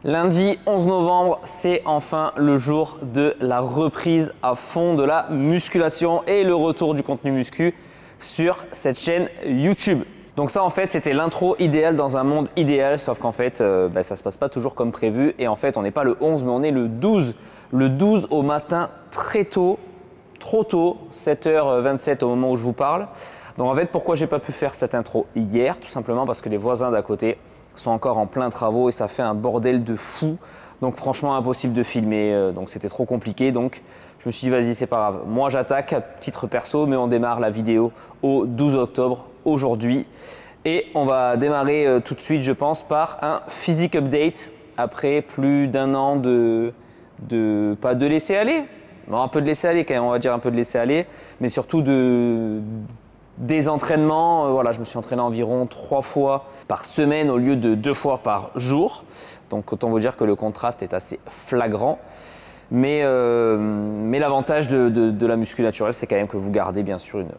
Lundi 11 novembre, c'est enfin le jour de la reprise à fond de la musculation et le retour du contenu muscu sur cette chaîne YouTube. Donc ça en fait c'était l'intro idéale dans un monde idéal, sauf qu'en fait ça se passe pas toujours comme prévu et en fait on n'est pas le 11 mais on est le 12. Le 12 au matin très tôt, trop tôt, 7h27 au moment où je vous parle. Donc en fait pourquoi j'ai pas pu faire cette intro hier? Tout simplement parce que les voisins d'à côté sont encore en plein travaux et ça fait un bordel de fou. Donc franchement impossible de filmer, donc c'était trop compliqué. Donc je me suis dit vas-y c'est pas grave. Moi j'attaque à titre perso mais on démarre la vidéo au 12 octobre aujourd'hui. Et on va démarrer tout de suite je pense par un physique update après plus d'un an pas de laisser aller. Non, un peu de laisser aller quand même, on va dire un peu de laisser aller, mais surtout des entraînements. Voilà, je me suis entraîné environ 3 fois par semaine au lieu de 2 fois par jour. Donc autant vous dire que le contraste est assez flagrant. Mais l'avantage de la muscu naturelle, c'est quand même que vous gardez bien sûr une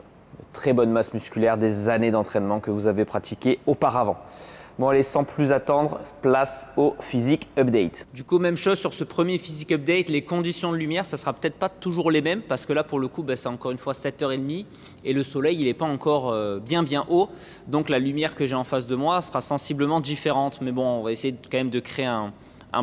très bonne masse musculaire des années d'entraînement que vous avez pratiqué auparavant. Bon allez, sans plus attendre, place au physique update. Du coup, même chose sur ce premier physique update, les conditions de lumière, ça sera peut-être pas toujours les mêmes parce que là pour le coup, c'est encore une fois 7h30 et le soleil il n'est pas encore bien haut. Donc la lumière que j'ai en face de moi sera sensiblement différente. Mais bon, on va essayer quand même de créer un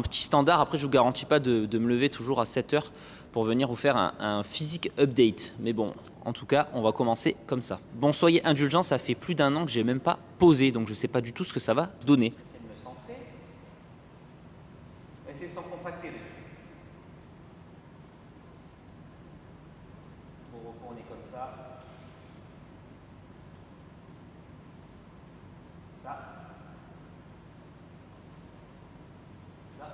petit standard. Après, je ne vous garantis pas de me lever toujours à 7h pour venir vous faire un physique update. Mais bon, en tout cas, on va commencer comme ça. Bon, soyez indulgents, ça fait plus d'un an que j'ai même pas posé, donc je ne sais pas du tout ce que ça va donner. J'essaie de me centrer. Essayez sans contracter déjà. Au repos, on est comme ça. Ça. Ça.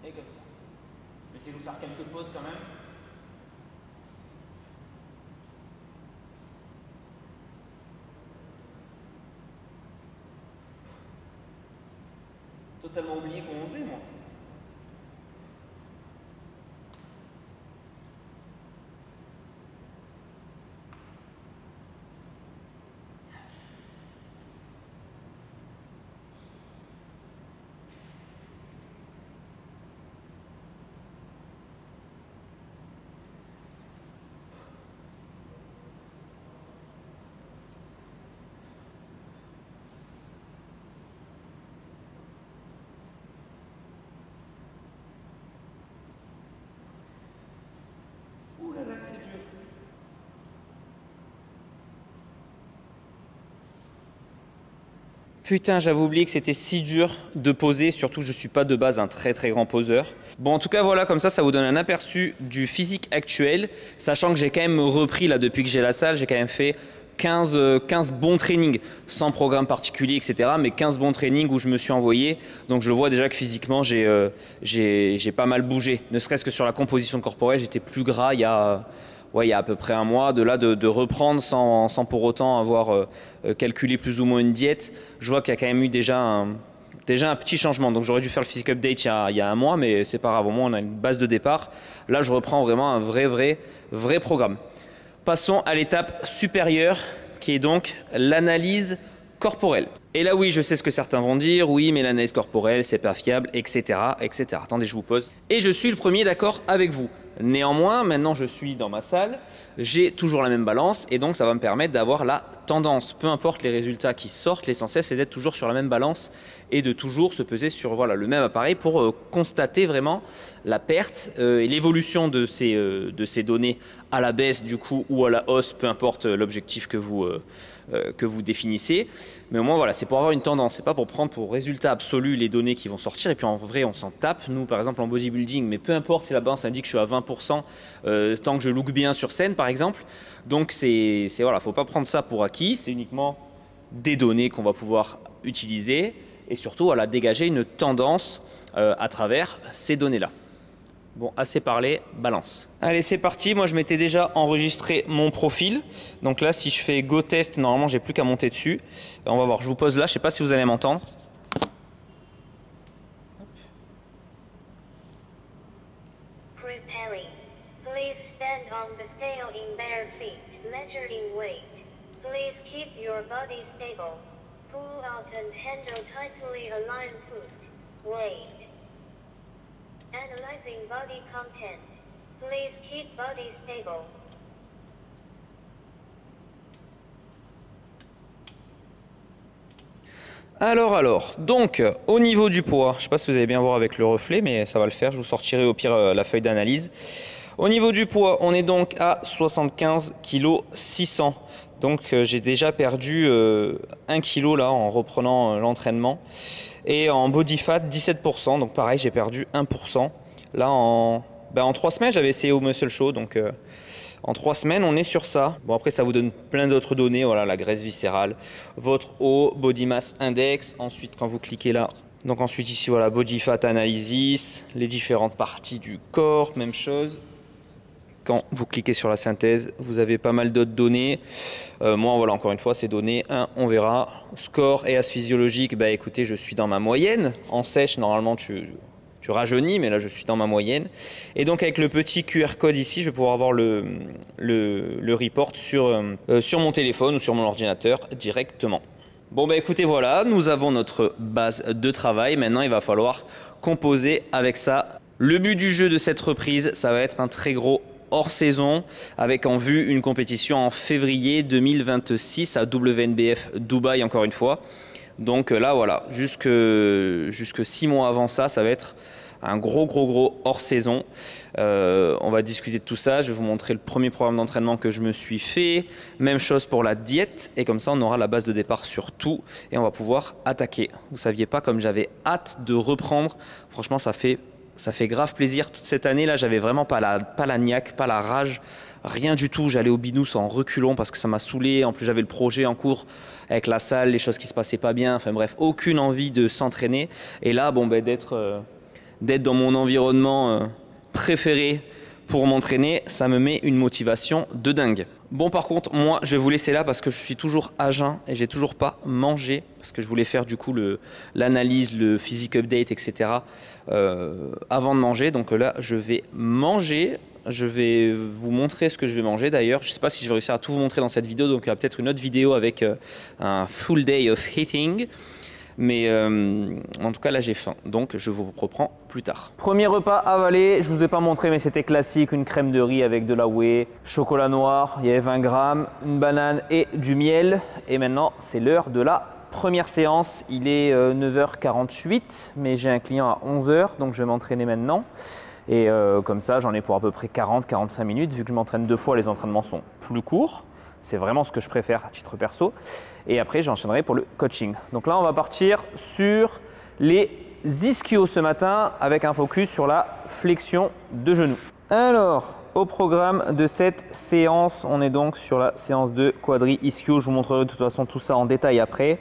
Et comme ça. Essayez de vous faire quelques pauses quand même. Totalement oublié qu'on faisait, moi. Ouh là là, que c'est dur. Putain, j'avais oublié que c'était si dur de poser, surtout que je ne suis pas de base un très grand poseur. Bon, en tout cas, voilà, comme ça vous donne un aperçu du physique actuel, sachant que j'ai quand même repris là depuis que j'ai la salle, j'ai quand même fait 15 bons trainings, sans programme particulier, etc. Mais 15 bons trainings où je me suis envoyé. Donc je vois déjà que physiquement, j'ai pas mal bougé. Ne serait-ce que sur la composition corporelle, j'étais plus gras il y a à peu près un mois, de reprendre sans pour autant avoir calculé plus ou moins une diète. Je vois qu'il y a quand même eu déjà un petit changement. Donc j'aurais dû faire le physique update il y a un mois, mais c'est pas grave, au moins on a une base de départ. Là, je reprends vraiment un vrai programme. Passons à l'étape supérieure, qui est donc l'analyse corporelle. Et là, oui, je sais ce que certains vont dire. Oui, mais l'analyse corporelle, c'est pas fiable, etc., etc. Attendez, je vous pose. Et je suis le premier d'accord avec vous. Néanmoins, maintenant je suis dans ma salle, j'ai toujours la même balance et donc ça va me permettre d'avoir la tendance. Peu importe les résultats qui sortent, l'essentiel c'est d'être toujours sur la même balance et de toujours se peser sur le même appareil pour constater vraiment la perte et l'évolution de ces données à la baisse du coup ou à la hausse, peu importe l'objectif que vous définissez. Mais au moins voilà, c'est pour avoir une tendance, c'est pas pour prendre pour résultat absolu les données qui vont sortir et puis en vrai on s'en tape, nous par exemple en bodybuilding, mais peu importe si la balance indique que je suis à 20% tant que je look bien sur scène par exemple. Donc voilà, faut pas prendre ça pour acquis, c'est uniquement des données qu'on va pouvoir utiliser et surtout voilà, dégager une tendance à travers ces données-là. Bon, assez parlé, balance. Allez, c'est parti. Moi, je m'étais déjà enregistré mon profil. Donc là, si je fais Go Test, normalement, j'ai plus qu'à monter dessus. On va voir, je vous pose là. Je sais pas si vous allez m'entendre. Preparing. Please stand on the scale in bare feet, measuring weight. Please keep your body stable. Pull out and tightly aligned foot. Weight. Analyzing body content. Please keep body stable. Alors, donc au niveau du poids, je ne sais pas si vous allez bien voir avec le reflet, mais ça va le faire, je vous sortirai au pire la feuille d'analyse. Au niveau du poids, on est donc à 75 kg 600. Donc j'ai déjà perdu 1 kg là en reprenant l'entraînement. Et en body fat 17%, donc pareil j'ai perdu 1%. Là en 3 semaines j'avais essayé au Muscle Show, donc en 3 semaines on est sur ça. Bon après ça vous donne plein d'autres données, voilà la graisse viscérale, votre haut, body mass index, ensuite quand vous cliquez là, donc ensuite ici voilà body fat analysis, les différentes parties du corps, même chose. Quand vous cliquez sur la synthèse, vous avez pas mal d'autres données. Moi, voilà, encore une fois, ces données, on verra. Score et as physiologique, bah écoutez, je suis dans ma moyenne. En sèche, normalement, tu rajeunis, mais là, je suis dans ma moyenne. Et donc, avec le petit QR code ici, je vais pouvoir avoir le report sur mon téléphone ou sur mon ordinateur directement. Bon, bah écoutez, voilà, nous avons notre base de travail. Maintenant, il va falloir composer avec ça. Le but du jeu de cette reprise, ça va être un très gros hors saison avec en vue une compétition en février 2026 à WNBF Dubaï encore une fois. Donc là voilà, jusque 6 mois avant ça, ça va être un gros hors saison. On va discuter de tout ça, je vais vous montrer le premier programme d'entraînement que je me suis fait. Même chose pour la diète et comme ça on aura la base de départ sur tout et on va pouvoir attaquer. Vous saviez pas comme j'avais hâte de reprendre, franchement ça fait grave plaisir. Toute cette année là, j'avais vraiment pas la niaque, pas la rage, rien du tout. J'allais au binous en reculons parce que ça m'a saoulé. En plus, j'avais le projet en cours avec la salle, les choses qui se passaient pas bien. Enfin bref, aucune envie de s'entraîner. Et là, bon, d'être dans mon environnement préféré pour m'entraîner, ça me met une motivation de dingue. Bon, par contre, moi, je vais vous laisser là parce que je suis toujours à jeun et j'ai toujours pas mangé parce que je voulais faire du coup l'analyse, le physique update, etc. Avant de manger. Donc là, je vais manger. Je vais vous montrer ce que je vais manger d'ailleurs. Je ne sais pas si je vais réussir à tout vous montrer dans cette vidéo. Donc il y aura peut-être une autre vidéo avec un full day of eating. Mais en tout cas là j'ai faim, donc je vous reprends plus tard. Premier repas avalé, je ne vous ai pas montré mais c'était classique, une crème de riz avec de la whey, chocolat noir, il y avait 20 grammes, une banane et du miel. Et maintenant c'est l'heure de la première séance, il est 9h48 mais j'ai un client à 11h donc je vais m'entraîner maintenant. Et comme ça j'en ai pour à peu près 40-45 minutes vu que je m'entraîne 2 fois, les entraînements sont plus courts. C'est vraiment ce que je préfère à titre perso. Et après, j'enchaînerai pour le coaching. Donc là, on va partir sur les ischios ce matin avec un focus sur la flexion de genou. Alors, au programme de cette séance, on est donc sur la séance de quadri ischio. Je vous montrerai de toute façon tout ça en détail après.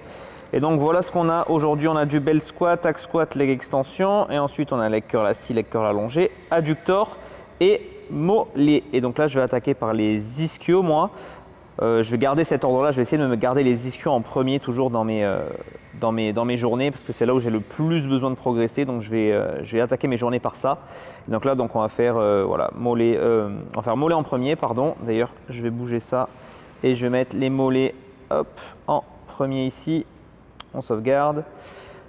Et donc, voilà ce qu'on a aujourd'hui. On a du bell squat, hack squat, leg extension. Et ensuite, on a leg curl assis, leg curl allongé, adducteur et mollet. Et donc là, je vais attaquer par les ischios, moi. Je vais garder cet ordre-là, je vais essayer de me garder les ischios en premier toujours dans mes journées parce que c'est là où j'ai le plus besoin de progresser. Donc je vais attaquer mes journées par ça. Et donc là, on va faire voilà, mollet, on va faire mollet en premier, pardon. D'ailleurs, je vais bouger ça et je vais mettre les mollets hop, en premier ici. On sauvegarde.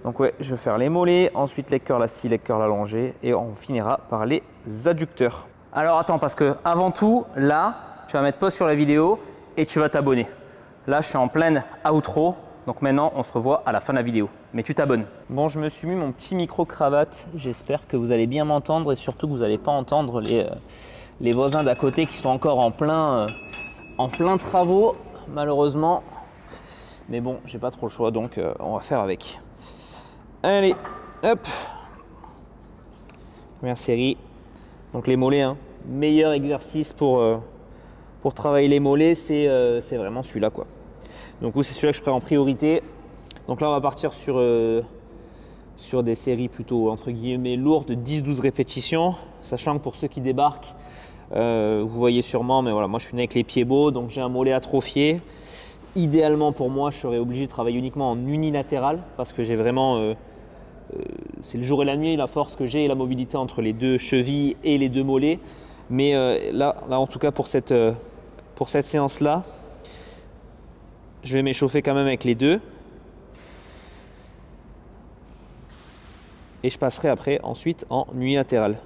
Donc ouais, je vais faire les mollets, ensuite les curls assis, les curls allongés et on finira par les adducteurs. Alors attends, parce que avant tout, là, tu vas mettre pause sur la vidéo et tu vas t'abonner. Là, je suis en pleine outro, donc maintenant, on se revoit à la fin de la vidéo. Mais tu t'abonnes. Bon, je me suis mis mon petit micro-cravate. J'espère que vous allez bien m'entendre et surtout que vous n'allez pas entendre les voisins d'à côté qui sont encore en plein travaux, malheureusement. Mais bon, j'ai pas trop le choix, donc on va faire avec. Allez, hop. Première série. Donc les mollets, hein. Meilleur exercice pour travailler les mollets, c'est vraiment celui-là, quoi. Donc c'est celui-là que je ferai en priorité. Donc là, on va partir sur des séries plutôt entre guillemets lourdes, 10-12 répétitions. Sachant que pour ceux qui débarquent, vous voyez sûrement, mais voilà, moi je suis né avec les pieds beaux, donc j'ai un mollet atrophié. Idéalement pour moi, je serais obligé de travailler uniquement en unilatéral parce que j'ai vraiment, c'est le jour et la nuit, la force que j'ai et la mobilité entre les deux chevilles et les deux mollets. Mais là, en tout cas pour cette séance-là, je vais m'échauffer quand même avec les deux. et je passerai après ensuite en unilatéral.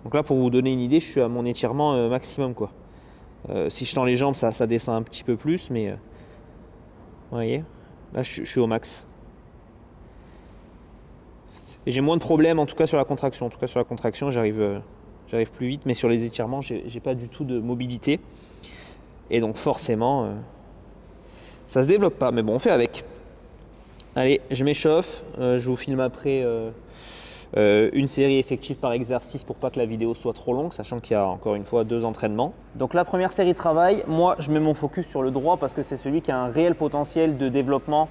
Donc là, pour vous donner une idée, je suis à mon étirement maximum, quoi. Si je tends les jambes, ça descend un petit peu plus, mais vous voyez, là je suis au max. Et j'ai moins de problèmes, en tout cas sur la contraction. En tout cas sur la contraction, j'arrive plus vite, mais sur les étirements, j'ai pas du tout de mobilité. Et donc forcément, ça se développe pas. Mais bon, on fait avec. Allez, je m'échauffe. Je vous filme après une série effective par exercice pour pas que la vidéo soit trop longue, sachant qu'il y a encore une fois 2 entraînements. Donc la première série de travail, moi je mets mon focus sur le droit parce que c'est celui qui a un réel potentiel de développement,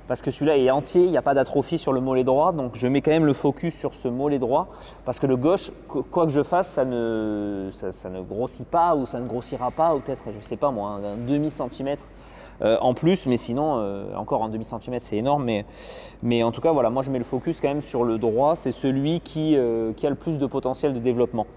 parce que celui-là est entier, il n'y a pas d'atrophie sur le mollet droit, donc je mets quand même le focus sur ce mollet droit, parce que le gauche, quoi que je fasse, ça ne grossit pas, ou ça ne grossira pas, ou peut-être, je sais pas moi, un demi-centimètre en plus, mais sinon, encore un demi-centimètre c'est énorme, mais en tout cas voilà, moi je mets le focus quand même sur le droit, c'est celui qui a le plus de potentiel de développement.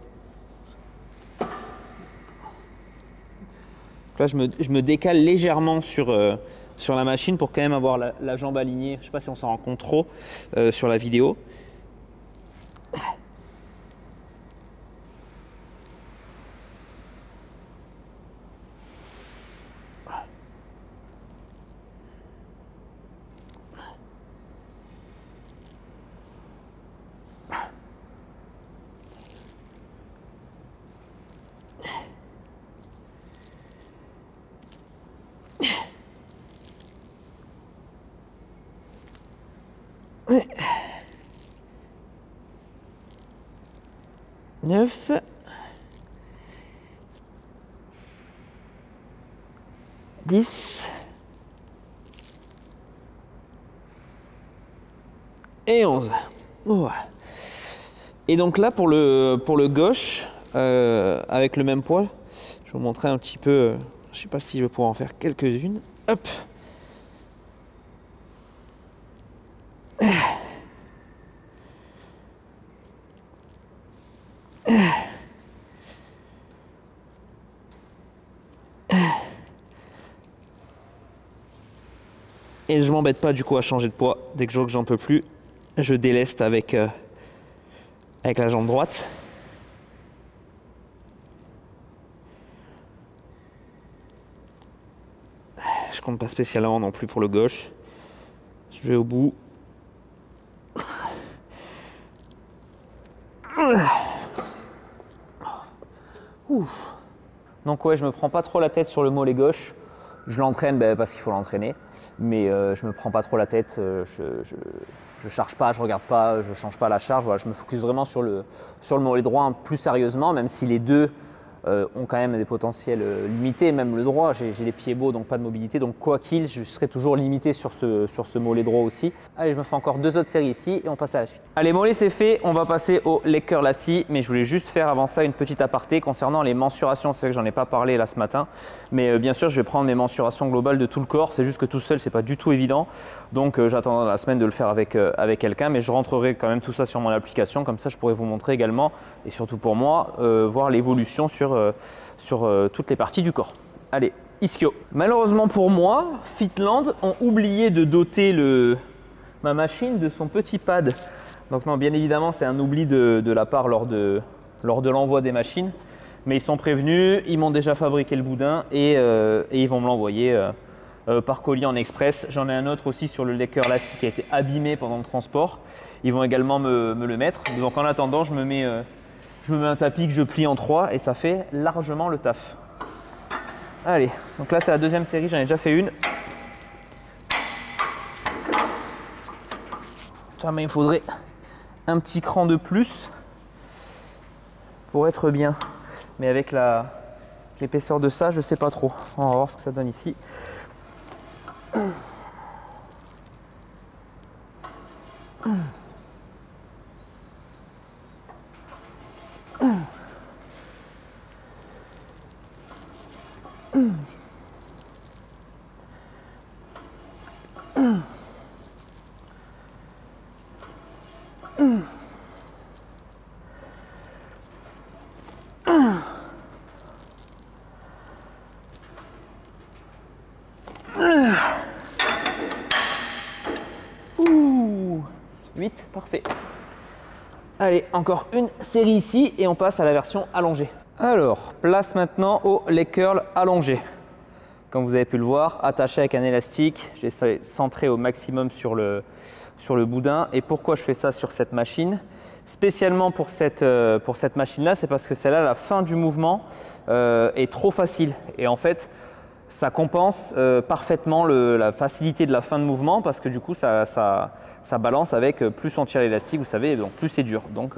Là je me décale légèrement sur la machine pour quand même avoir la jambe alignée. Je ne sais pas si on s'en rend compte trop sur la vidéo. Neuf. 10 et 11. Oh. Et donc là pour le gauche, avec le même poids, je vais vous montrer un petit peu, je sais pas si je vais pouvoir en faire quelques-unes. Hop. Et je m'embête pas du coup à changer de poids. Dès que je vois que j'en peux plus, je déleste avec la jambe droite. Je compte pas spécialement non plus pour le gauche. Je vais au bout. Ouf. Donc ouais, je me prends pas trop la tête sur le mollet gauche. Je l'entraîne parce qu'il faut l'entraîner. Mais je me prends pas trop la tête, je charge pas, je regarde pas, je change pas la charge. Voilà, je me focus vraiment sur le mollet droit plus sérieusement, même si les deux ont quand même des potentiels limités. Même le droit, j'ai les pieds beaux, donc pas de mobilité. Donc quoi qu'il, je serai toujours limité sur ce mollet droit aussi. Allez, je me fais encore 2 autres séries ici et on passe à la suite. Allez, mollet c'est fait, on va passer au leg curl assis. Mais je voulais juste faire avant ça une petite aparté concernant les mensurations. C'est vrai que j'en ai pas parlé là ce matin. Mais bien sûr, je vais prendre mes mensurations globales de tout le corps. C'est juste que tout seul, c'est pas du tout évident. Donc j'attends la semaine de le faire avec quelqu'un. Mais je rentrerai quand même tout ça sur mon application. Comme ça, je pourrai vous montrer également, et surtout pour moi, voir l'évolution sur toutes les parties du corps. Allez, ischio. Malheureusement pour moi, Fitland ont oublié de doter ma machine de son petit pad. Donc non, bien évidemment, c'est un oubli de la part lors de l'envoi des machines. Mais ils sont prévenus, ils m'ont déjà fabriqué le boudin et ils vont me l'envoyer par colis en express. J'en ai un autre aussi sur le leg curl assis qui a été abîmé pendant le transport. Ils vont également me le mettre. Donc en attendant, je me mets un tapis que je plie en 3 et ça fait largement le taf. Allez, donc là c'est la deuxième série, j'en ai déjà fait une. Mais il faudrait un petit cran de plus pour être bien. Mais avec l'épaisseur de ça, je sais pas trop. On va voir ce que ça donne ici. Ouh, 8, parfait. Allez, encore une série ici et on passe à la version allongée. Alors, place maintenant au leg curl allongé. Comme vous avez pu le voir, attaché avec un élastique, j'essaie de centrer au maximum sur le boudin. Et pourquoi je fais ça sur cette machine? Spécialement pour cette machine-là, c'est parce que celle-là, la fin du mouvement est trop facile. Et en fait, ça compense parfaitement la facilité de la fin de mouvement parce que du coup, ça balance avec plus on tire l'élastique, vous savez, donc plus c'est dur. Donc,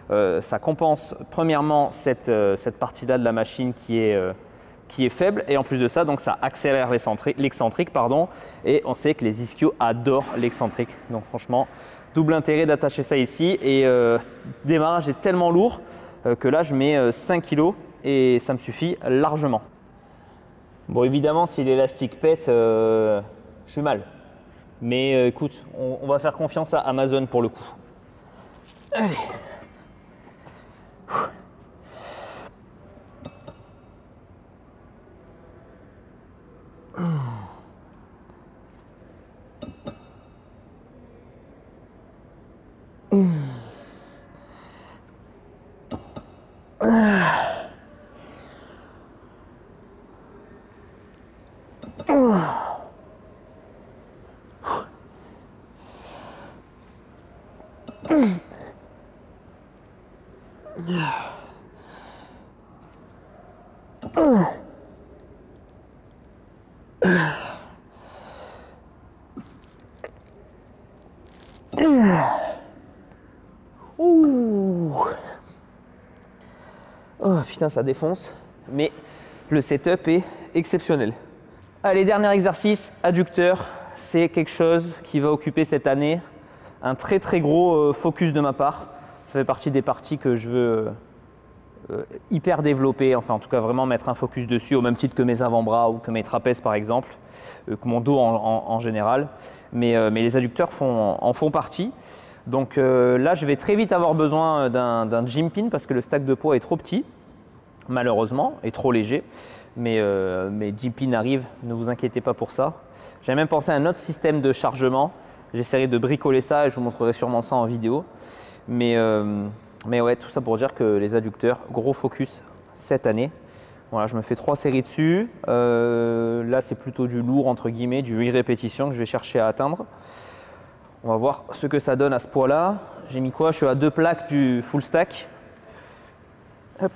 ça compense premièrement cette partie-là de la machine qui est faible et en plus de ça, donc ça accélère l'excentrique, et on sait que les ischios adorent l'excentrique. Donc franchement, double intérêt d'attacher ça ici et démarrage est tellement lourd que là je mets 5 kg et ça me suffit largement. Bon évidemment si l'élastique pète, je suis mal. Mais écoute, on va faire confiance à Amazon pour le coup. Allez. Oh putain, ça défonce, mais le setup est exceptionnel. Allez, dernier exercice, adducteur. C'est quelque chose qui va occuper cette année un très très gros focus de ma part. Ça fait partie des parties que je veux hyper développer, enfin en tout cas vraiment mettre un focus dessus au même titre que mes avant-bras ou que mes trapèzes par exemple, que mon dos en général. Mais les adducteurs en font partie. Donc là, je vais très vite avoir besoin d'un gym pin parce que le stack de poids est trop petit, malheureusement, et trop léger. Mais gym pin arrive, ne vous inquiétez pas pour ça. J'ai même pensé à un autre système de chargement. J'essaierai de bricoler ça et je vous montrerai sûrement ça en vidéo. Mais ouais, tout ça pour dire que les adducteurs, gros focus cette année. Voilà, je me fais 3 séries dessus. Là, c'est plutôt du lourd, entre guillemets, du 8 répétitions que je vais chercher à atteindre. On va voir ce que ça donne à ce poids-là. J'ai mis quoi? Je suis à 2 plaques du full stack. Hop.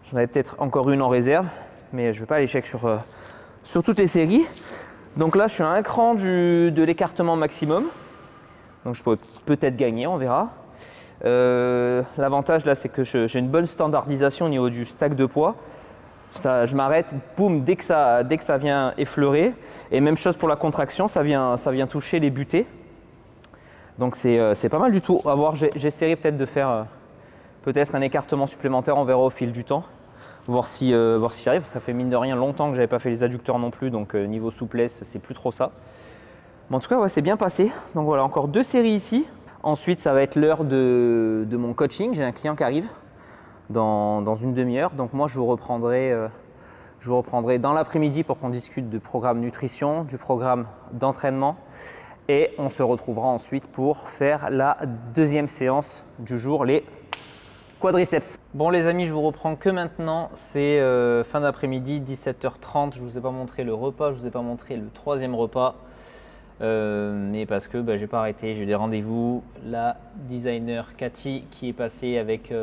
J'en avais peut-être encore une en réserve, mais je ne vais pas aller check sur toutes les séries. Donc là, je suis à un cran de l'écartement maximum. Donc je pourrais peut-être gagner, on verra. L'avantage là, c'est que j'ai une bonne standardisation au niveau du stack de poids. Ça, je m'arrête, boum, dès que ça vient effleurer. Et même chose pour la contraction, ça vient toucher les butées. Donc c'est pas mal du tout. J'essaierai peut-être de faire peut-être un écartement supplémentaire, on verra au fil du temps. Voir si j'y arrive. Ça fait mine de rien longtemps que j'avais pas fait les adducteurs non plus, donc niveau souplesse, c'est plus trop ça. Mais en tout cas, ouais, c'est bien passé. Donc voilà, encore 2 séries ici. Ensuite, ça va être l'heure de mon coaching. J'ai un client qui arrive dans une demi-heure. Donc moi, je vous reprendrai dans l'après-midi pour qu'on discute du programme nutrition, du programme d'entraînement. Et on se retrouvera ensuite pour faire la 2e séance du jour, les quadriceps. Bon les amis, je vous reprends que maintenant. C'est fin d'après-midi, 17h30. Je ne vous ai pas montré le repas, je ne vous ai pas montré le 3e repas. Mais parce que j'ai pas arrêté, j'ai eu des rendez-vous. La designer Cathy qui est passée avec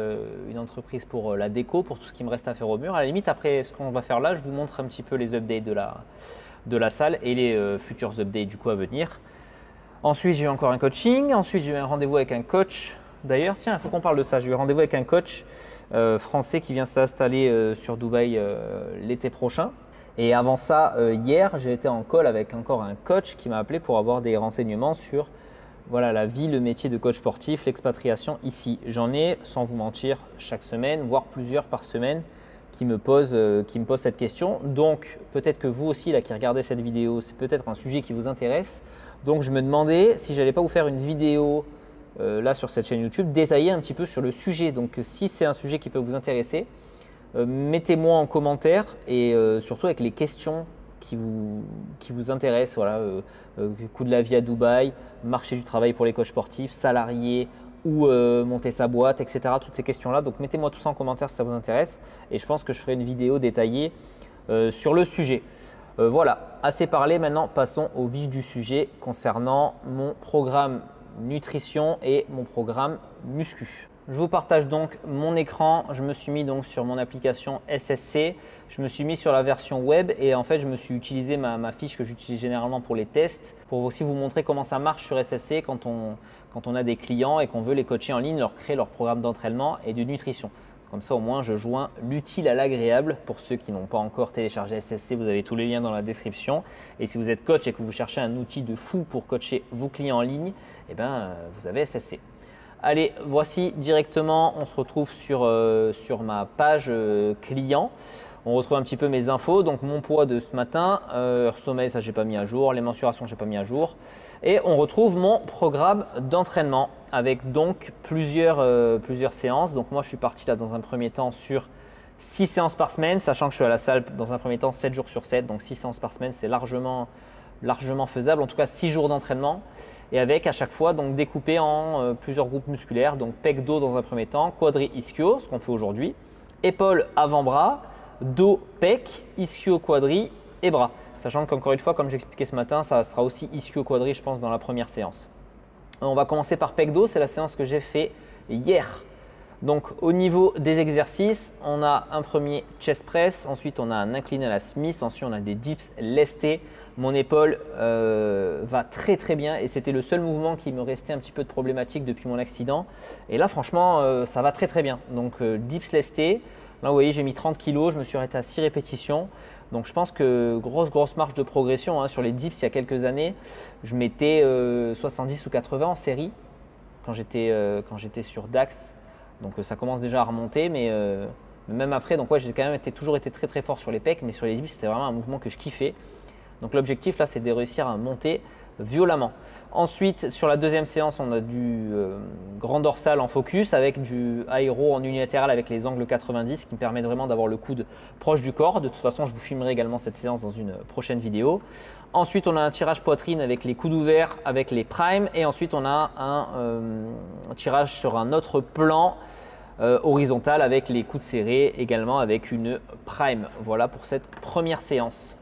une entreprise pour la déco, pour tout ce qui me reste à faire au mur. À la limite, après ce qu'on va faire là, je vous montre un petit peu les updates de la salle et les futurs updates du coup à venir. Ensuite, j'ai eu encore un coaching. Ensuite, j'ai eu un rendez-vous avec un coach D'ailleurs, tiens, il faut qu'on parle de ça. J'ai eu rendez-vous avec un coach français qui vient s'installer sur Dubaï l'été prochain. Et avant ça, hier, j'ai été en call avec encore un coach qui m'a appelé pour avoir des renseignements sur voilà, la vie, le métier de coach sportif, l'expatriation ici. J'en ai, sans vous mentir, chaque semaine, voire plusieurs par semaine, qui me posent cette question. Donc, peut-être que vous aussi, là, qui regardez cette vidéo, c'est peut-être un sujet qui vous intéresse. Donc, je me demandais si j'allais pas vous faire une vidéo là sur cette chaîne YouTube détaillée un petit peu sur le sujet. Donc, si c'est un sujet qui peut vous intéresser, mettez-moi en commentaire et surtout avec les questions qui vous intéressent. Voilà, coût de la vie à Dubaï, marché du travail pour les coachs sportifs, salariés ou monter sa boîte, etc. Toutes ces questions-là. Donc, mettez-moi tout ça en commentaire si ça vous intéresse et je pense que je ferai une vidéo détaillée sur le sujet. Voilà, assez parlé. Maintenant, passons au vif du sujet concernant mon programme nutrition et mon programme muscu. Je vous partage donc mon écran. Je me suis mis donc sur mon application SSC. Je me suis mis sur la version web et en fait, je me suis utilisé ma fiche que j'utilise généralement pour les tests pour aussi vous montrer comment ça marche sur SSC quand on a des clients et qu'on veut les coacher en ligne, leur créer leur programme d'entraînement et de nutrition. Comme ça, au moins, je joins l'utile à l'agréable. Pour ceux qui n'ont pas encore téléchargé SSC, vous avez tous les liens dans la description. Et si vous êtes coach et que vous cherchez un outil de fou pour coacher vos clients en ligne, eh ben, vous avez SSC. Allez, voici directement, on se retrouve sur ma page client. On retrouve un petit peu mes infos. Donc, mon poids de ce matin, sommeil, ça, je n'ai pas mis à jour. Les mensurations, je n'ai pas mis à jour. Et on retrouve mon programme d'entraînement avec donc plusieurs séances. Donc, moi, je suis parti là dans un premier temps sur 6 séances par semaine, sachant que je suis à la salle dans un premier temps 7 jours sur 7. Donc, 6 séances par semaine, c'est largement faisable. En tout cas, 6 jours d'entraînement. Et avec à chaque fois donc découpé en plusieurs groupes musculaires. Donc, pec, dos dans un premier temps, quadri, ischio, ce qu'on fait aujourd'hui, épaules, avant-bras, dos, pec, ischio, quadri et bras. Sachant qu'encore une fois, comme j'expliquais ce matin, ça sera aussi ischio, quadri, je pense, dans la première séance. On va commencer par pec dos, c'est la séance que j'ai fait hier. Donc, au niveau des exercices, on a un premier chest press, ensuite on a un incliné à la Smith, ensuite on a des dips lestés. Mon épaule va très très bien et c'était le seul mouvement qui me restait un petit peu de problématique depuis mon accident. Et là, franchement, ça va très très bien. Donc, dips lestés. Là, vous voyez, j'ai mis 30 kg, je me suis arrêté à 6 répétitions. Donc, je pense que grosse marge de progression. Sur les dips, il y a quelques années, je mettais 70 ou 80 en série quand j'étais sur DAX. Donc, ça commence déjà à remonter, mais même après, donc ouais, j'ai quand même toujours été très très fort sur les pecs, mais sur les dips, c'était vraiment un mouvement que je kiffais. Donc, l'objectif là, c'est de réussir à monter violemment. Ensuite, sur la deuxième séance, on a du grand dorsal en focus avec du aéro en unilatéral avec les angles 90 qui me permet vraiment d'avoir le coude proche du corps. De toute façon, je vous filmerai également cette séance dans une prochaine vidéo. Ensuite, on a un tirage poitrine avec les coudes ouverts, avec les primes. Et ensuite, on a un tirage sur un autre plan horizontal avec les coudes serrés, également avec une prime. Voilà pour cette première séance.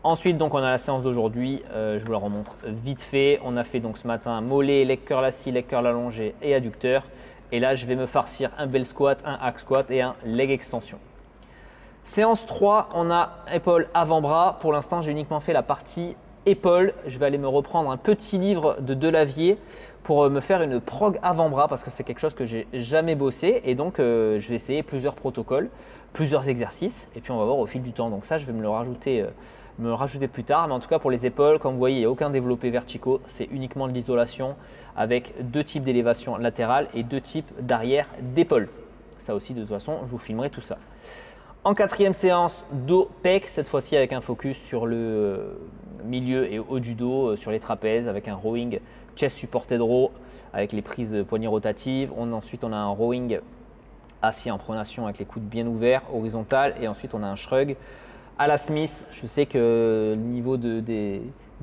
Ensuite, donc, on a la séance d'aujourd'hui. Je vous la remontre vite fait. On a fait donc ce matin mollet, leg curl assis, leg curl allongé et adducteur. Et là, je vais me farcir un bell squat, un hack squat et un leg extension. Séance 3, on a épaule avant-bras. Pour l'instant, j'ai uniquement fait la partie épaule. Je vais aller me reprendre un petit livre de Delavier pour me faire une prog avant-bras parce que c'est quelque chose que j'ai jamais bossé. Et donc, je vais essayer plusieurs protocoles, plusieurs exercices. Et puis, on va voir au fil du temps. Donc ça, je vais me le rajouter plus tard. Mais en tout cas, pour les épaules, comme vous voyez, il n'y a aucun développé verticaux. C'est uniquement de l'isolation avec 2 types d'élévation latérale et 2 types d'arrière d'épaule. Ça aussi, de toute façon, je vous filmerai tout ça. En quatrième séance, dos, pec, cette fois-ci avec un focus sur le milieu et haut du dos, sur les trapèzes, avec un rowing chest supported row, avec les prises poignées rotatives. Ensuite, on a un rowing assis en pronation avec les coudes bien ouverts, horizontal. Et ensuite, on a un shrug à la Smith. Je sais que le niveau des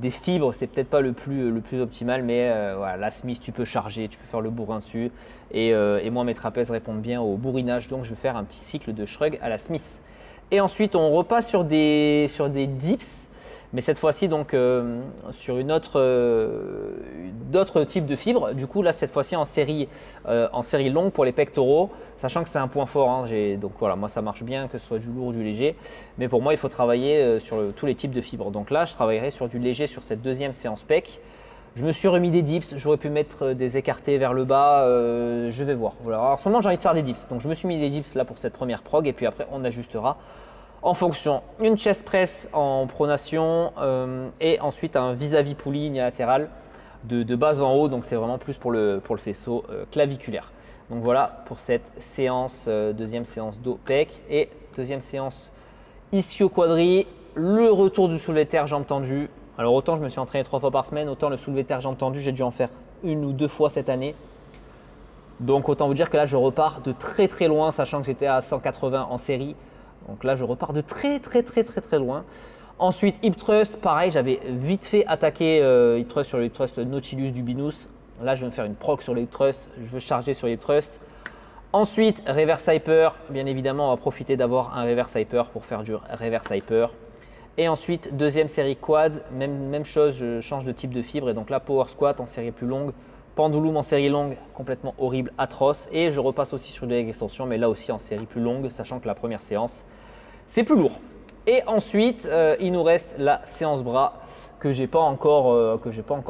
fibres, c'est peut-être pas le plus optimal, mais voilà, la Smith, tu peux charger, tu peux faire le bourrin dessus. Et moi, mes trapèzes répondent bien au bourrinage, donc je vais faire un petit cycle de shrug à la Smith. Et ensuite, on repasse sur des dips, mais cette fois-ci donc sur d'autres types de fibres. Du coup, là, cette fois-ci en série longue pour les pectoraux, sachant que c'est un point fort. Donc voilà, moi, ça marche bien que ce soit du lourd ou du léger. Mais pour moi, il faut travailler sur tous les types de fibres. Donc là, je travaillerai sur du léger sur cette deuxième séance pec. Je me suis remis des dips, j'aurais pu mettre des écartés vers le bas, je vais voir. Voilà. Alors, en ce moment j'ai envie de faire des dips, donc je me suis mis des dips là pour cette première prog et puis après on ajustera en fonction. Une chest press en pronation et ensuite un vis-à-vis poulie unilatéral de bas en haut, donc c'est vraiment plus pour le faisceau claviculaire. Donc voilà pour cette séance, deuxième séance dos pec et deuxième séance ischio-quadri, le retour du soulevé de terre jambes tendues. Alors autant je me suis entraîné 3 fois par semaine, autant le soulevé de terre jambes tendues, j'ai dû en faire 1 ou 2 fois cette année. Donc autant vous dire que là je repars de très très loin, sachant que j'étais à 180 en série. Donc là je repars de très loin. Ensuite hip thrust, pareil, j'avais vite fait attaquer hip thrust sur le hip thrust Nautilus du Binous. Là je vais me faire une prog sur le hip thrust, je veux charger sur le hip thrust. Ensuite reverse hyper, bien évidemment on va profiter d'avoir un reverse hyper pour faire du reverse hyper. Et ensuite, deuxième série quads, même chose, je change de type de fibre. Et donc là, power squat en série plus longue, pendulum en série longue, complètement horrible, atroce. Et je repasse aussi sur des leg extensions, mais là aussi en série plus longue, sachant que la première séance, c'est plus lourd. Et ensuite, il nous reste la séance bras que j'ai pas encore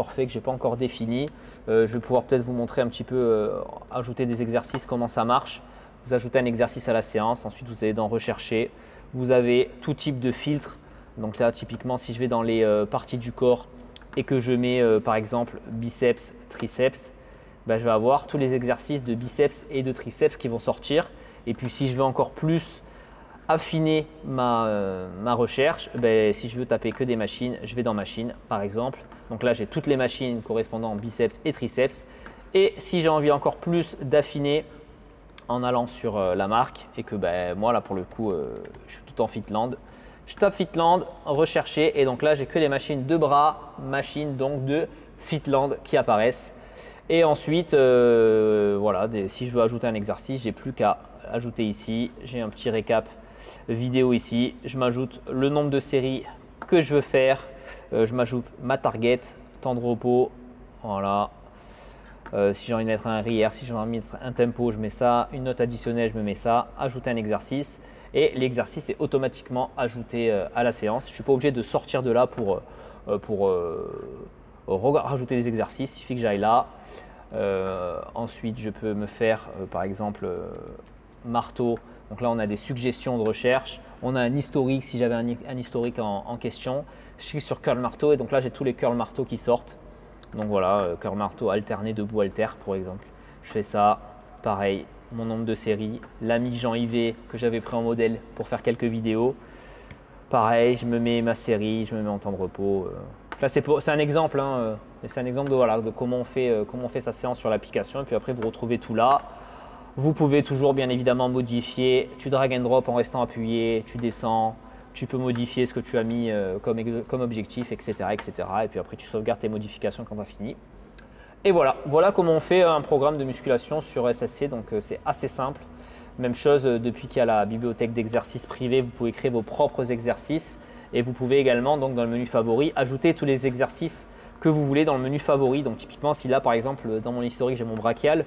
fait, que j'ai pas encore défini. Je vais pouvoir peut-être vous montrer un petit peu, ajouter des exercices, comment ça marche. Vous ajoutez un exercice à la séance, ensuite vous allez dans rechercher. Vous avez tout type de filtre. Donc là, typiquement, si je vais dans les parties du corps et que je mets par exemple biceps, triceps, je vais avoir tous les exercices de biceps et de triceps qui vont sortir. Et puis si je veux encore plus affiner ma recherche, si je veux taper que des machines, je vais dans machines par exemple. Donc là, j'ai toutes les machines correspondant biceps et triceps. Et si j'ai envie encore plus d'affiner en allant sur la marque et que moi là pour le coup, je suis tout en Fitland. Je tape Fitland, rechercher et donc là j'ai que les machines de bras, machines donc de Fitland qui apparaissent. Et ensuite, voilà, si je veux ajouter un exercice, j'ai plus qu'à ajouter ici. J'ai un petit récap vidéo ici. Je m'ajoute le nombre de séries que je veux faire. Je m'ajoute ma target, temps de repos. Voilà. Si j'ai envie de mettre un RIR, si j'ai envie de mettre un tempo, je mets ça. Une note additionnelle, je me mets ça. Ajouter un exercice. Et l'exercice est automatiquement ajouté à la séance. Je ne suis pas obligé de sortir de là pour rajouter des exercices. Il suffit que j'aille là. Ensuite, je peux me faire par exemple marteau. Donc là, on a des suggestions de recherche. On a un historique si j'avais un historique en question. Je clique sur curl marteau et donc là, j'ai tous les curl marteau qui sortent. Donc voilà, curl marteau alterné, debout alter pour exemple. Je fais ça, pareil. Mon nombre de séries, l'ami Jean-Yves que j'avais pris en modèle pour faire quelques vidéos. Pareil, je me mets ma série, je me mets en temps de repos. Là, c'est un exemple, hein, c'est un exemple de comment on fait sa séance sur l'application. Et puis après, vous retrouvez tout là. Vous pouvez toujours bien évidemment modifier. Tu drag and drop en restant appuyé, tu descends. Tu peux modifier ce que tu as mis comme objectif, etc., etc. Et puis après, tu sauvegardes tes modifications quand tu as fini. Et voilà comment on fait un programme de musculation sur SSC, donc c'est assez simple. Même chose, depuis qu'il y a la bibliothèque d'exercices privés, vous pouvez créer vos propres exercices et vous pouvez également donc, dans le menu favori ajouter tous les exercices que vous voulez dans le menu favori. Donc typiquement si là par exemple dans mon historique j'ai mon brachial,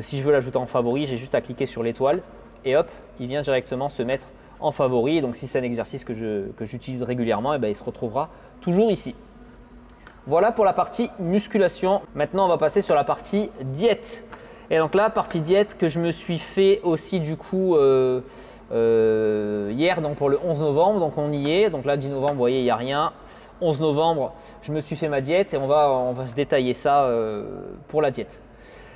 si je veux l'ajouter en favori, j'ai juste à cliquer sur l'étoile et hop, il vient directement se mettre en favori. Et donc si c'est un exercice que j'utilise régulièrement, il se retrouvera toujours ici. Voilà pour la partie musculation. Maintenant, on va passer sur la partie diète. Et donc là, partie diète que je me suis fait aussi du coup hier, donc pour le 11 novembre. Donc on y est. Donc là, 10 novembre, vous voyez, il n'y a rien. 11 novembre, je me suis fait ma diète et on va se détailler ça pour la diète.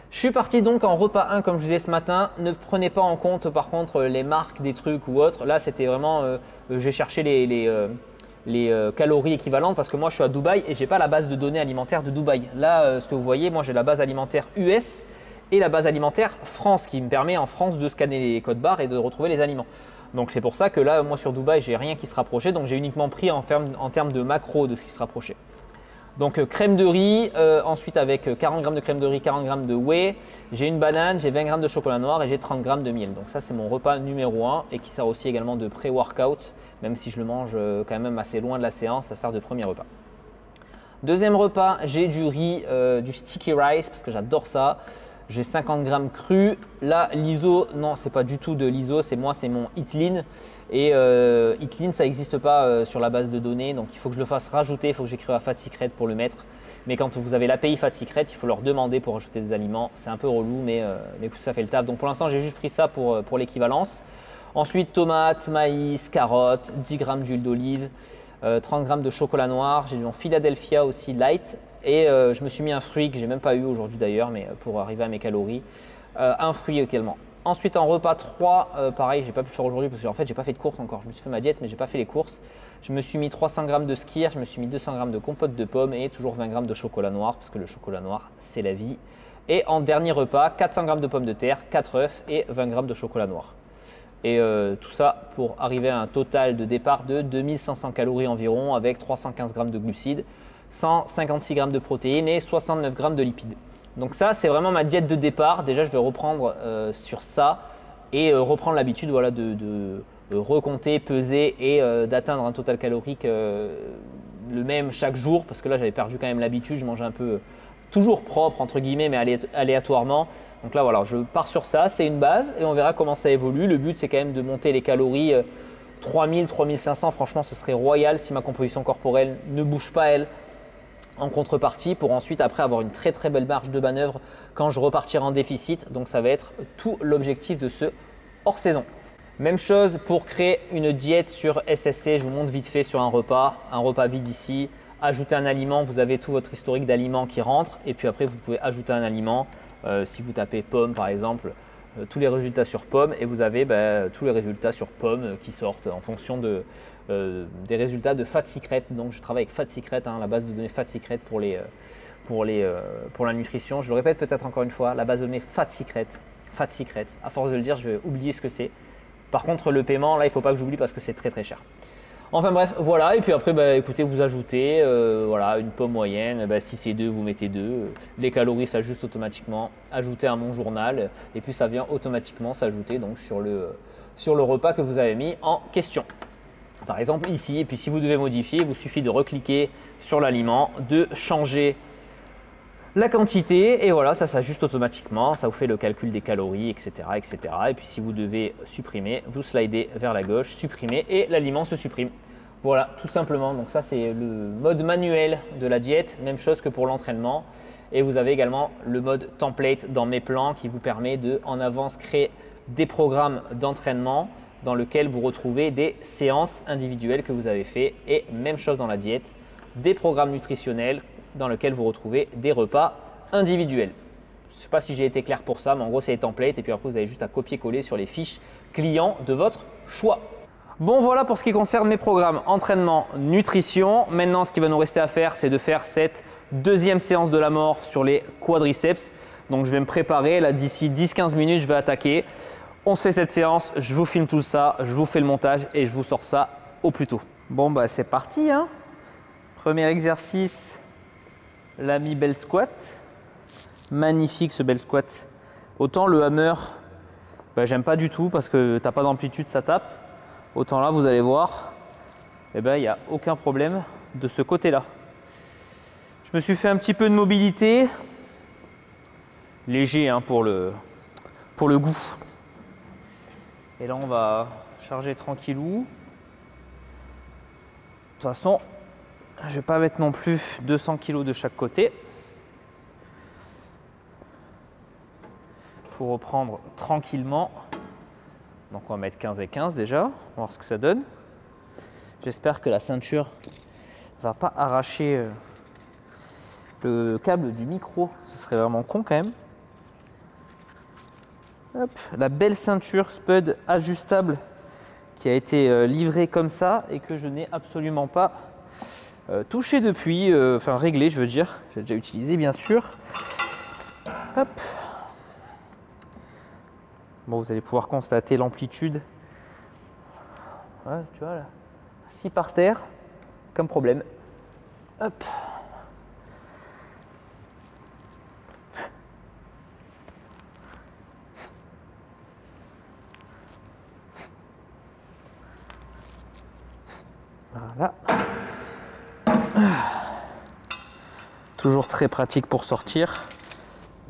Je suis parti donc en repas 1 comme je vous disais ce matin. Ne prenez pas en compte par contre les marques des trucs ou autres. Là, c'était vraiment, j'ai cherché les calories équivalentes parce que moi je suis à Dubaï et j'ai pas la base de données alimentaire de Dubaï. Là, ce que vous voyez, moi j'ai la base alimentaire US et la base alimentaire France qui me permet en France de scanner les codes barres et de retrouver les aliments. Donc c'est pour ça que là, moi sur Dubaï, j'ai rien qui se rapprochait. Donc j'ai uniquement pris en termes de macro de ce qui se rapprochait. Donc crème de riz, ensuite avec 40 g de crème de riz, 40 g de whey, j'ai une banane, j'ai 20 g de chocolat noir et j'ai 30 g de miel. Donc ça c'est mon repas numéro 1 et qui sert aussi également de pré-workout, même si je le mange quand même assez loin de la séance, ça sert de premier repas. Deuxième repas, j'ai du riz, du sticky rice parce que j'adore ça. J'ai 50 grammes cru. Là, l'ISO, non, c'est pas du tout de l'ISO, c'est moi, c'est mon Eatlean. Et Eatlean, ça n'existe pas sur la base de données, donc il faut que je le fasse rajouter, il faut que j'écrive à Fat Secret pour le mettre. Mais quand vous avez l'API Fat Secret, il faut leur demander pour ajouter des aliments. C'est un peu relou, mais ça fait le taf. Donc pour l'instant, j'ai juste pris ça pour l'équivalence. Ensuite, tomates, maïs, carottes, 10 grammes d'huile d'olive, 30 grammes de chocolat noir. J'ai mon Philadelphia aussi light. Et je me suis mis un fruit que j'ai même pas eu aujourd'hui d'ailleurs, mais pour arriver à mes calories, un fruit également. Ensuite en repas 3, pareil, j'ai pas pu le faire aujourd'hui parce qu'en fait j'ai pas fait de courses encore. Je me suis fait ma diète mais j'ai pas fait les courses. Je me suis mis 300 grammes de skyr, je me suis mis 200 grammes de compote de pommes et toujours 20 grammes de chocolat noir parce que le chocolat noir c'est la vie. Et en dernier repas, 400 grammes de pommes de terre, 4 œufs et 20 grammes de chocolat noir. Et tout ça pour arriver à un total de départ de 2500 calories environ avec 315 grammes de glucides, 156 grammes de protéines et 69 grammes de lipides. Donc ça, c'est vraiment ma diète de départ. Déjà, je vais reprendre sur ça et reprendre l'habitude voilà, de recompter, peser et d'atteindre un total calorique le même chaque jour parce que là, j'avais perdu quand même l'habitude. Je mangeais un peu toujours propre, entre guillemets, mais aléatoirement. Donc là, voilà, je pars sur ça. C'est une base et on verra comment ça évolue. Le but, c'est quand même de monter les calories 3000, 3500. Franchement, ce serait royal si ma composition corporelle ne bouge pas, elle, en contrepartie pour ensuite après avoir une très très belle marge de manœuvre quand je repartirai en déficit. Donc ça va être tout l'objectif de ce hors saison. Même chose pour créer une diète sur SSC, je vous montre vite fait sur un repas vide ici, ajouter un aliment, vous avez tout votre historique d'aliments qui rentre et puis après vous pouvez ajouter un aliment, si vous tapez pomme par exemple, tous les résultats sur pomme et vous avez tous les résultats sur pomme qui sortent en fonction des résultats de Fat Secret. Donc je travaille avec Fat Secret, la base de données Fat Secret pour la nutrition. Je le répète peut-être encore une fois, la base de données Fat Secret. À force de le dire, je vais oublier ce que c'est. Par contre, le paiement, là, il ne faut pas que j'oublie parce que c'est très très cher. Enfin bref, voilà. Et puis après, écoutez, vous ajoutez voilà, une pomme moyenne. Si c'est 2, vous mettez 2. Les calories s'ajustent automatiquement. Ajoutez à mon journal. Et puis ça vient automatiquement s'ajouter donc sur le repas que vous avez mis en question. Par exemple ici. Et puis si vous devez modifier, il vous suffit de recliquer sur l'aliment, de changer la quantité et voilà, ça s'ajuste automatiquement, ça vous fait le calcul des calories, etc., etc. Et puis si vous devez supprimer, vous slidez vers la gauche, supprimez et l'aliment se supprime. Voilà, tout simplement. Donc ça, c'est le mode manuel de la diète, même chose que pour l'entraînement. Et vous avez également le mode template dans mes plans qui vous permet de en avance créer des programmes d'entraînement dans lesquels vous retrouvez des séances individuelles que vous avez fait et même chose dans la diète, des programmes nutritionnels dans lequel vous retrouvez des repas individuels. Je ne sais pas si j'ai été clair pour ça, mais en gros, c'est les templates et puis après, vous avez juste à copier-coller sur les fiches clients de votre choix. Bon, voilà pour ce qui concerne mes programmes entraînement, nutrition. Maintenant, ce qui va nous rester à faire, c'est de faire cette deuxième séance de la mort sur les quadriceps. Donc, je vais me préparer. Là, d'ici 10-15 minutes, je vais attaquer. On se fait cette séance, je vous filme tout ça, je vous fais le montage et je vous sors ça au plus tôt. Bon, c'est parti. Premier exercice. L'ami bell squat, magnifique ce bell squat. Autant le hammer, j'aime pas du tout parce que t'as pas d'amplitude, ça tape. Autant là, vous allez voir, il n'y a aucun problème de ce côté-là. Je me suis fait un petit peu de mobilité, léger pour le goût. Et là, on va charger tranquillou. De toute façon, je ne vais pas mettre non plus 200 kg de chaque côté. Il faut reprendre tranquillement. Donc on va mettre 15 et 15 déjà, on va voir ce que ça donne. J'espère que la ceinture ne va pas arracher le câble du micro. Ce serait vraiment con quand même. Hop, la belle ceinture Spud ajustable qui a été livrée comme ça et que je n'ai absolument pas touché depuis, enfin réglé je veux dire, j'ai déjà utilisé bien sûr. Hop. Bon, vous allez pouvoir constater l'amplitude. Ouais, tu vois là, assis par terre, comme problème. Hop. Voilà. Toujours très pratique pour sortir.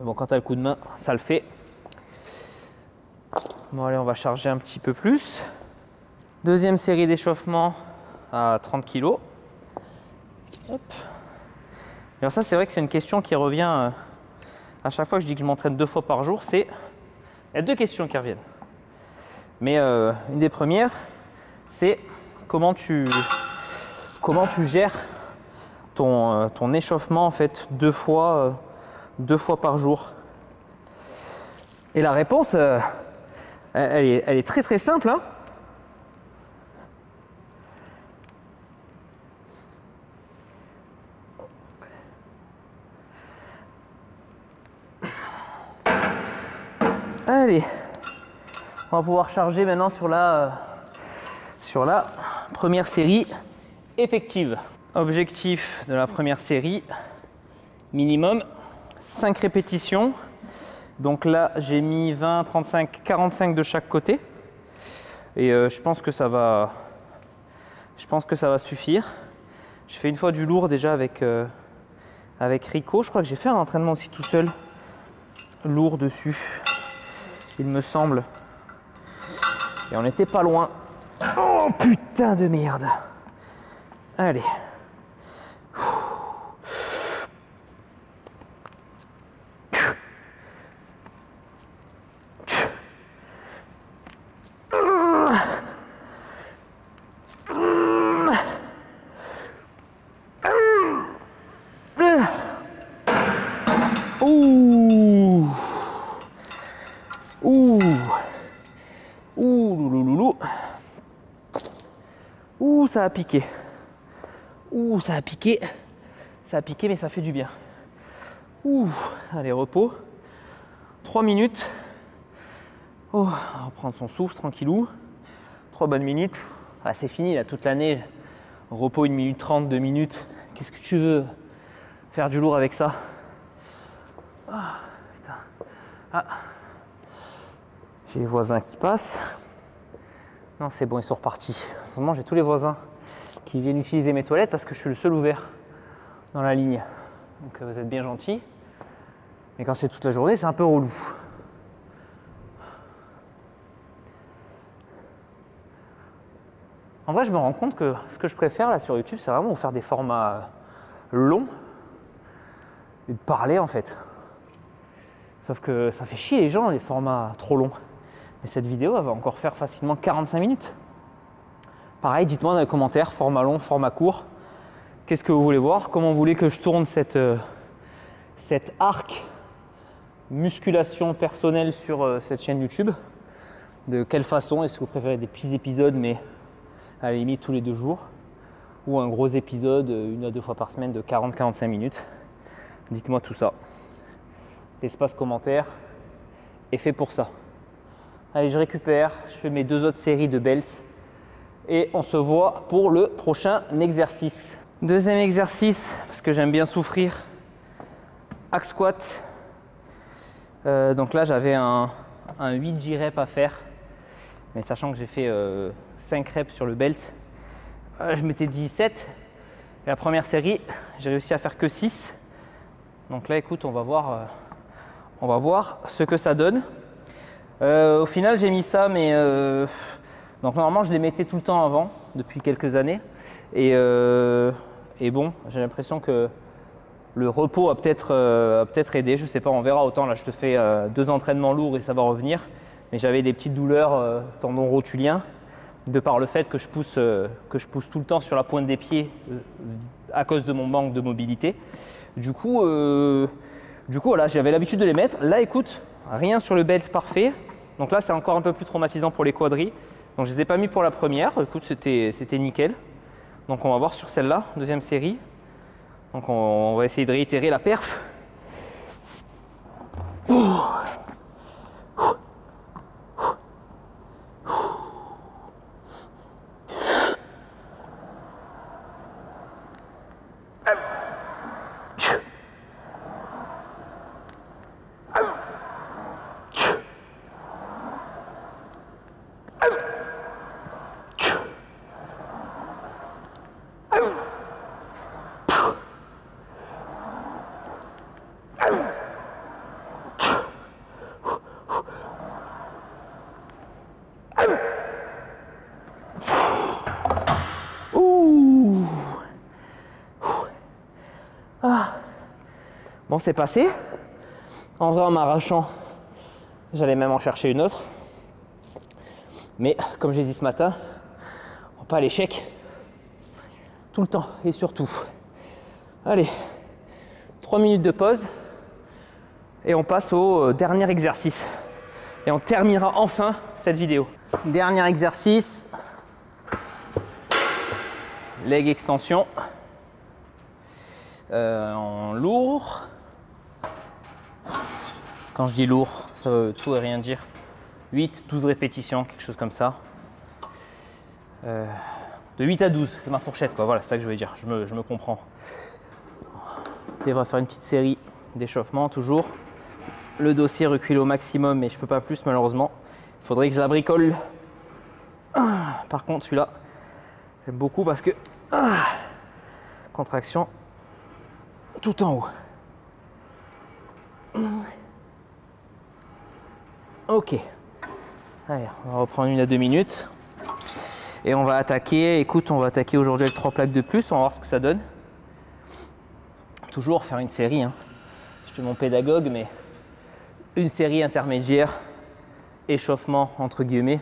Mais bon, quand tu as le coup de main, ça le fait. Bon, allez, on va charger un petit peu plus. Deuxième série d'échauffement à 30 kg. Hop. Alors ça, c'est vrai que c'est une question qui revient à chaque fois que je dis que je m'entraîne 2 fois par jour. Il y a 2 questions qui reviennent. Mais une des premières, c'est comment tu gères ton échauffement en fait 2 fois par jour. Et la réponse, elle est très très simple, hein. Allez, on va pouvoir charger maintenant sur la première série effective. Objectif de la première série, minimum 5 répétitions. Donc là, j'ai mis 20, 35, 45 de chaque côté. Et je pense que ça va suffire. Je fais une fois du lourd déjà avec Rico. Je crois que j'ai fait un entraînement aussi tout seul, lourd dessus, il me semble. Et on n'était pas loin. Oh putain de merde. Allez. Ouh. Ouh. Ouh, louloulou. Ouh, ça a piqué. Ouh, ça a piqué. Ça a piqué, mais ça fait du bien. Ouh, allez, repos. 3 minutes. Oh, on va reprendre son souffle, tranquillou. 3 bonnes minutes. Ah, c'est fini, là, toute l'année. Repos 1 minute 30, 2 minutes. Qu'est-ce que tu veux faire du lourd avec ça? Ah, putain. Ah. J'ai les voisins qui passent. Non, c'est bon, ils sont repartis. En ce moment, j'ai tous les voisins qui viennent utiliser mes toilettes parce que je suis le seul ouvert dans la ligne. Donc, vous êtes bien gentils. Mais quand c'est toute la journée, c'est un peu relou. En vrai, je me rends compte que ce que je préfère là sur YouTube, c'est vraiment vous faire des formats longs et de parler en fait. Sauf que ça fait chier les gens, les formats trop longs. Et cette vidéo, elle va encore faire facilement 45 minutes. Pareil, dites-moi dans les commentaires, format long, format court. Qu'est-ce que vous voulez voir? Comment vous voulez que je tourne cet arc musculation personnelle sur cette chaîne YouTube? De quelle façon? Est-ce que vous préférez des petits épisodes, mais à la limite tous les 2 jours? Ou un gros épisode, 1 à 2 fois par semaine de 40-45 minutes? Dites-moi tout ça. L'espace commentaire est fait pour ça. Allez, je récupère, je fais mes 2 autres séries de belts et on se voit pour le prochain exercice. Deuxième exercice, parce que j'aime bien souffrir, hack squat. Donc là, j'avais un 8 J-rep à faire, mais sachant que j'ai fait 5 reps sur le belt, je m'étais dit 7. Et la première série, j'ai réussi à faire que 6. Donc là, écoute, on va voir ce que ça donne. Au final, j'ai mis ça, mais donc normalement, je les mettais tout le temps avant, depuis quelques années. Et bon, j'ai l'impression que le repos a peut-être aidé. Je sais pas, on verra. Autant là, je te fais 2 entraînements lourds et ça va revenir. Mais j'avais des petites douleurs tendon rotulien, de par le fait que je pousse tout le temps sur la pointe des pieds à cause de mon manque de mobilité. Du coup, voilà, j'avais l'habitude de les mettre. Là, écoute, rien sur le belt parfait. Donc là, c'est encore un peu plus traumatisant pour les quadris. Donc je ne les ai pas mis pour la première. Écoute, c'était nickel. Donc on va voir sur celle-là, deuxième série. Donc on va essayer de réitérer la perf. Bon, c'est passé. En vrai, en m'arrachant, j'allais même en chercher une autre. Mais comme j'ai dit ce matin, on pas à l'échec tout le temps et surtout. Allez, 3 minutes de pause et on passe au dernier exercice. Et on terminera enfin cette vidéo. Dernier exercice. Leg extension. En lourd. Quand je dis lourd, ça veut tout et rien dire. 8, 12 répétitions, quelque chose comme ça. De 8 à 12, c'est ma fourchette, quoi. Voilà, c'est ça que je veux dire, je me comprends. On va faire une petite série d'échauffement, toujours. Le dossier reculé au maximum, mais je peux pas plus, malheureusement. Il faudrait que je la bricole. Par contre, celui-là, j'aime beaucoup parce que... contraction tout en haut. Ok. Allez, on va reprendre 1 à 2 minutes. Et on va attaquer, écoute, on va attaquer aujourd'hui avec 3 plaques de plus, on va voir ce que ça donne. Toujours faire une série, hein. Je suis mon pédagogue, mais une série intermédiaire, échauffement entre guillemets,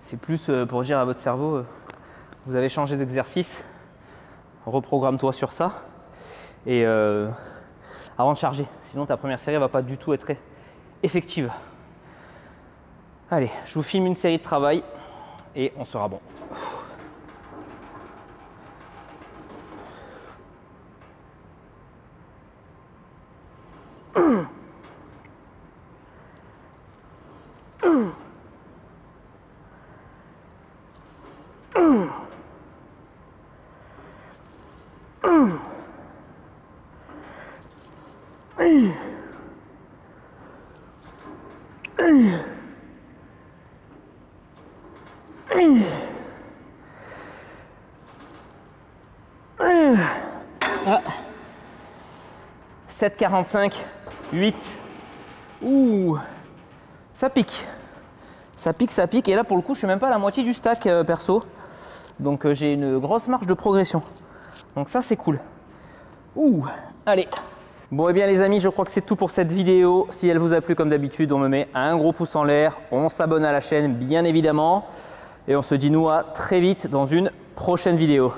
c'est plus pour dire à votre cerveau, vous avez changé d'exercice, reprogramme-toi sur ça, et avant de charger, sinon ta première série ne va pas du tout être effective. Allez, je vous filme une série de travail et on sera bon. Ah. 7,45, 8. Ouh, ça pique. Ça pique, ça pique. Et là, pour le coup, je suis même pas à la moitié du stack perso. Donc, j'ai une grosse marge de progression. Donc, ça, c'est cool. Ouh, allez. Bon, et bien, les amis, je crois que c'est tout pour cette vidéo. Si elle vous a plu, comme d'habitude, on me met un gros pouce en l'air. On s'abonne à la chaîne, bien évidemment. Et on se dit, nous, à très vite dans une prochaine vidéo.